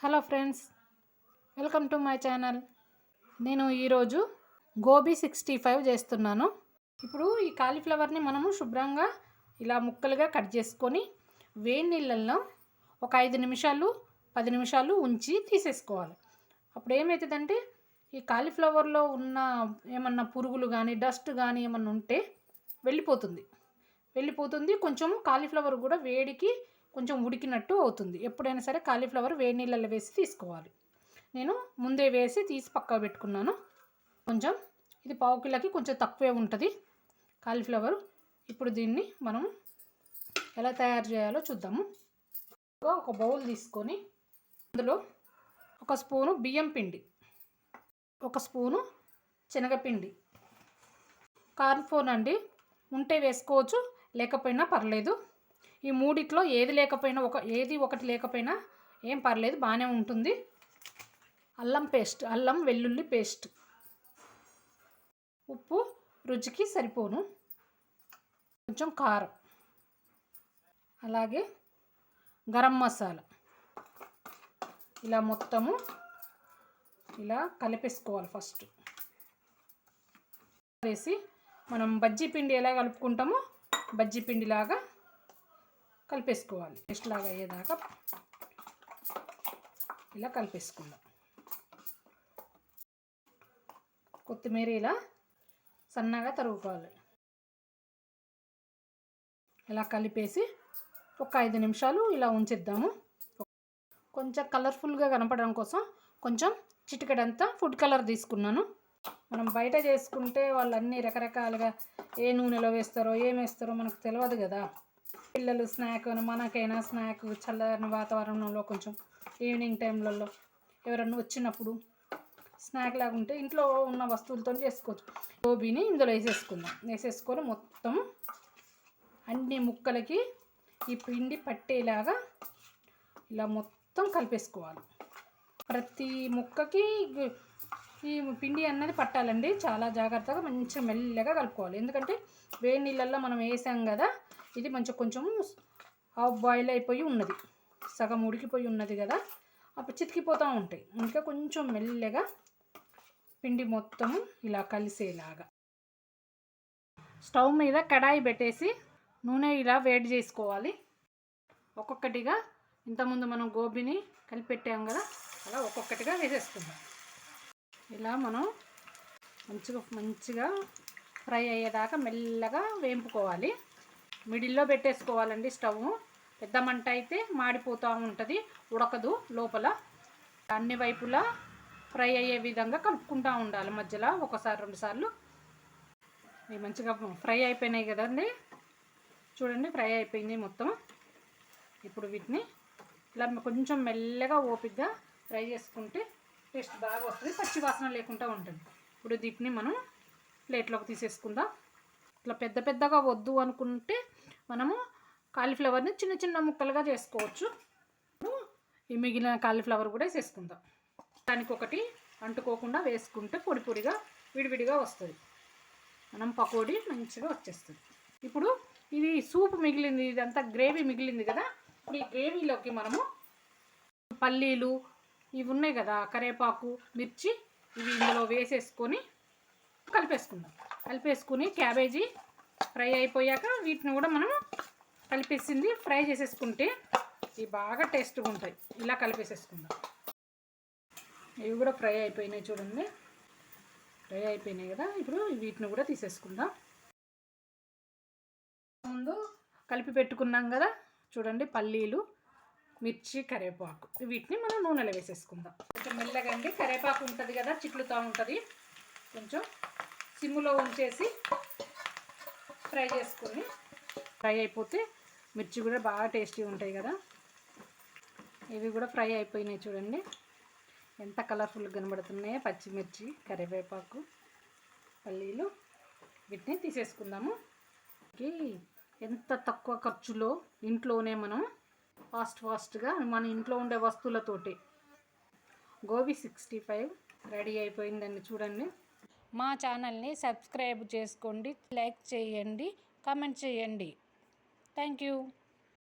Hello friends, welcome to my channel. నేను ఈరోజు గోబీ 65 చేస్తున్నాను. ఇప్పుడు ఈ కాలీఫ్లవర్ని మనము శుభ్రంగా ఇలా ముక్కలుగా కట్ చేసుకొని వేడి నీళ్ళల్లో ఒక 5 నిమిషాలు 10 నిమిషాలు ఉంచి తీసేసుకోవాలి. అప్పుడు ఏమవుతుందంటే ఈ కాలీఫ్లవర్లో ఉన్న ఏమన్నా పురుగులు కానీ డస్ట్ కానీ ఏమన్నా ఉంటే వెళ్ళిపోతుంది. కొంచెం కాలీఫ్లవర్ కూడా వేడికి కొంచెం ఉడికినట్టు అవుతుంది. ఎప్పుడైనా సరే కాలీఫ్లవర్ వేడి నీళ్ళల్లో వేసి తీసుకోవాలి. నేను ముందే వేసి తీసి పక్కకు పెట్టుకున్నాను. కొంచెం ఇది పావు కిలోకి కొంచెం తక్కువే ఉంటుంది కాలీఫ్లవర్. ఇప్పుడు దీన్ని మనం ఎలా తయారు చేయాలో చూద్దాము. ఒక బౌల్ తీసుకొని అందులో ఒక స్పూను బియ్యం పిండి, ఒక స్పూను శనగపిండి, కార్న్ఫ్లోర్ అండి ఉంటే వేసుకోవచ్చు, లేకపోయినా పర్లేదు. ఈ మూడిట్లో ఏది ఒకటి లేకపోయినా ఏం పర్లేదు, బాగానే ఉంటుంది. అల్లం వెల్లుల్లి పేస్ట్, ఉప్పు రుచికి సరిపోను, కొంచెం కారం, అలాగే గరం మసాలా. ఇలా మొత్తము ఇలా కలిపేసుకోవాలి. ఫస్ట్ వేసి మనం బజ్జీ పిండి ఎలా కలుపుకుంటామో బజ్జీ పిండిలాగా కలిపేసుకోవాలి. పేస్ట్ లాగా అయ్యేదాకా ఇలా కలిపేసుకుందాం. కొత్తిమీర ఇలా సన్నగా తరుగుకోవాలి. ఇలా కలిపేసి ఒక 5 నిమిషాలు ఇలా ఉంచేద్దాము. కొంచెం కలర్ఫుల్గా కనపడడం కోసం కొంచెం చిటికెడంతా ఫుడ్ కలర్ తీసుకున్నాను. మనం బయట చేసుకుంటే వాళ్ళు అన్నీ రకరకాలుగా ఏ నూనెలో వేస్తారో ఏమేస్తారో మనకు తెలియదు కదా. పిల్లలు స్నాక్, మనకైనా స్నాక్ చల్లని వాతావరణంలో కొంచెం ఈవినింగ్ టైంలలో ఎవరన్నా వచ్చినప్పుడు స్నాక్ లాగా ఉంటే ఇంట్లో ఉన్న వస్తువులతో చేసుకోవచ్చు. గోబీని ఇందులో వేసేసుకొని మొత్తం అన్ని ముక్కలకి ఈ పిండి పట్టేలాగా ఇలా మొత్తం కలిపేసుకోవాలి. ప్రతి ముక్కకి ఈ పిండి అన్నది పట్టాలండి. చాలా జాగ్రత్తగా మంచిగా మెల్లగా కలుపుకోవాలి. ఎందుకంటే వేడి నీళ్ళల్లో మనం వేసాం కదా, ఇది కొంచెం హాఫ్ బాయిల్ అయిపోయి ఉన్నది, సగం ఉడికిపోయి ఉన్నది కదా, అప్పుడు చితికిపోతూ ఉంటాయి. ఇంకా కొంచెం మెల్లగా పిండి మొత్తం ఇలా కలిసేలాగా స్టవ్ మీద కడాయి పెట్టేసి నూనె ఇలా వేడి చేసుకోవాలి. ఒక్కొక్కటిగా ఇంతకుముందు మనం గోబీని కలిపెట్టాం కదా, అలా ఒక్కొక్కటిగా వేసేసుకుందాం. ఇలా మనం మంచిగా ఫ్రై అయ్యేదాకా మెల్లగా వేంపుకోవాలి. మిడిల్లో పెట్టేసుకోవాలండి స్టవ్. పెద్ద మంట అయితే మాడిపోతూ ఉంటుంది, ఉడకదు లోపల. అన్ని వైపులా ఫ్రై అయ్యే విధంగా కలుపుకుంటూ ఉండాలి. మధ్యలో ఒకసారి 2 సార్లు. ఇవి మంచిగా ఫ్రై అయిపోయినాయి కదండి, చూడండి ఫ్రై అయిపోయింది మొత్తం. ఇప్పుడు వీటిని ఇలా కొంచెం మెల్లగా ఓపికగా ఫ్రై చేసుకుంటే టేస్ట్ బాగా వస్తుంది, పచ్చి వాసన లేకుండా ఉంటుంది. ఇప్పుడు వీటిని మనం ప్లేట్లోకి తీసేసుకుందాం. ఇట్లా పెద్దగా వద్దు అనుకుంటే మనము కాలీఫ్లవర్ని చిన్న ముక్కలుగా చేసుకోవచ్చు. ఈ మిగిలిన కాలీఫ్లవర్ కూడా వేసేసుకుందాం. దానికి ఒకటి అంటుకోకుండా వేసుకుంటే పొడిగా విడివిడిగా వస్తుంది. మనం పకోడీ మంచిగా వచ్చేస్తుంది. ఇప్పుడు ఇది సూప్ మిగిలింది, ఇదంతా గ్రేవీ మిగిలింది కదా. ఇప్పుడు ఈ గ్రేవీలోకి మనము పల్లీలు ఇవి ఉన్నాయి కదా, కరివేపాకు, మిర్చి, ఇవి ఇందులో వేసేసుకొని కలిపేసుకుని క్యాబేజీ ఫ్రై అయిపోయాక వీటిని కూడా మనం కలిపేసింది ఫ్రై చేసేసుకుంటే ఇవి బాగా టేస్ట్గా ఉంటాయి. ఇలా కలిపేసేసుకుందాం. ఇవి కూడా ఫ్రై అయిపోయినాయి చూడండి, ఫ్రై అయిపోయినాయి కదా. ఇప్పుడు వీటిని కూడా తీసేసుకుందాం. ముందు కలిపి పెట్టుకున్నాం కదా చూడండి, పల్లీలు, మిర్చి, కరివేపాకు, వీటిని మనం నూనెలో వేసేసుకుందాం. కొంచెం మెల్లగా అండి, కరివేపాకు ఉంటుంది కదా చిట్లుతూ ఉంటుంది. కొంచెం సిమ్లో ఉంచేసి ఫ్రై చేసుకొని ఫ్రై అయిపోతే మిర్చి కూడా బాగా టేస్టీగా ఉంటాయి కదా. ఇవి కూడా ఫ్రై అయిపోయినాయి చూడండి, ఎంత కలర్ఫుల్గా కనబడుతున్నాయో. పచ్చిమిర్చి, కరివేపాకు, పల్లీలు, వీటిని తీసేసుకుందాము. ఎంత తక్కువ ఖర్చులో ఇంట్లోనే మనం ఫాస్ట్గా మన ఇంట్లో ఉండే వస్తువులతోటి గోబీ 65 రెడీ అయిపోయిందండి. చూడండి, మా ఛానల్ని సబ్స్క్రైబ్ చేసుకోండి, లైక్ చేయండి, కామెంట్ చేయండి. Thank you.